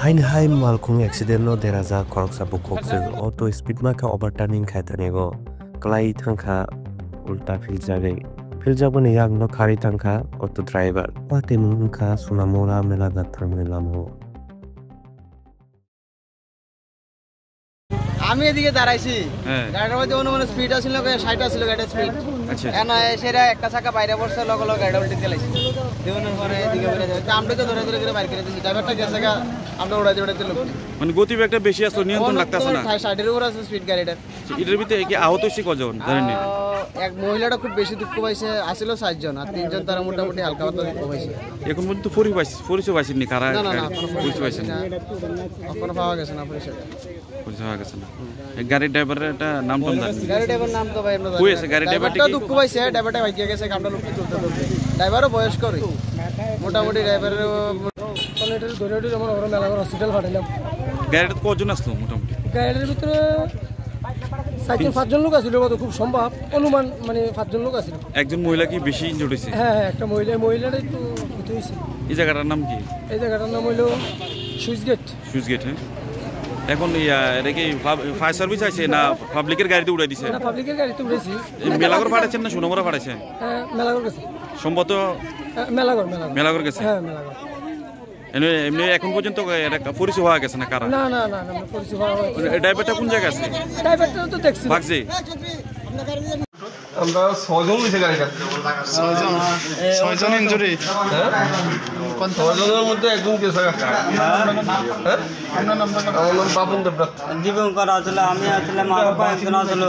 Hain malkung accident no deraja korok sabu kokse auto speed ma ka overturning khai tanego klai thangkha ulta filjabe ne yak no khari thangkha auto driver pate mungkha sunamora mela da thangme lamo আমি এদিকে দাঁড়াইছি গাড়ির মধ্যে অনুমানে speed আছিল না 60 আছিল গাড়ির speed আচ্ছা এনা সেটা একটা চাকা বাইরে পড়ছে লগে লগে গাড়ি উল্টে দিলাইছে দেওয়ানোর পরে এদিকে বেরে যায় আমরা তো ধরে ধরে করে বাইর করে দিছি ড্রাইভারটা গেছে গা আমরা উড়াইতে উড়াইতে লোক মানে গতিবেগটা বেশি আসলো নিয়ন্ত্রণ লাগতাছে না 60 এর উপর আছে স্পিড গাড়িটা এটার ভিতরে কি আহত হইছে কজন জানেন না এক মহিলাটা খুব বেশি দুঃখ পাইছে আসিল 60 জন আর 3 জন তারা মোটামুটি হালকা পাতলা দুঃখ পাইছে এখন পর্যন্ত পরিচয় পাইছেন কারা না পরিচয় পাইছেন না এখনো পাওয়া গেছে না পরিচয় পাওয়া গেছে না গাড়ি ড্রাইভারের একটা নাম তো জানেন গাড়ি ড্রাইভার নাম তো ভাই আমরা জানি কই আছে গাড়ি ড্রাইভারটা দুঃখ পাইছে ড্রাইভারটা ভাগিয়ে গেছে কামটা লোকটি তুলতে ড্রাইভারও বয়স্ক রে মোটামুটি ড্রাইভারের কলেক্টর ধরে যেমন আমরা মেলাগড় হসপিটাল পাঠাইলাম গাড়িতে কজন আসলো মোটামুটি গাড়ির ভিতরে 4-5 জন লোক আছিল কত খুব সম্ভব অনুমান মানে 5 জন লোক আছিল একজন মহিলা কি বেশি ইনজুর্ড হইছে হ্যাঁ একটা মহিলারই তো হইতে হইছে এই জায়গাটার নাম কি এই জায়গাটার নাম হলো সুইচ গেট হ্যাঁ এখন এটা কি ফায়ার সার্ভিস আছে না পাবলিকের গাড়িতে উড়াই দিছে না পাবলিকের গাড়িতে উড়াইছি মেলাগড় পাঠাচ্ছেন না সোনামুড়া পাঠাচ্ছেন মেলাগড় গেছে সম্ভবত মেলাগড় গেছে হ্যাঁ মেলাগড় এমনি এখন পর্যন্ত এটা পরিচয় হওয়া গেছে না কারা না পরিচয় হওয়া হয়নি ড্রাইভারটা কোন জায়গায় আছে ড্রাইভারটা তো দেখছি ভাগছে আমরা 6 জন হইছে গাড়িটা 6 জন ইনজুরি কোন 6 জনের মধ্যে একজন গেছে হ্যাঁ আপনার নাম আমার নাম বাপন দেবরাত দীপঙ্কর আসলে আমি আসলে মারো কয়েকজন আসলে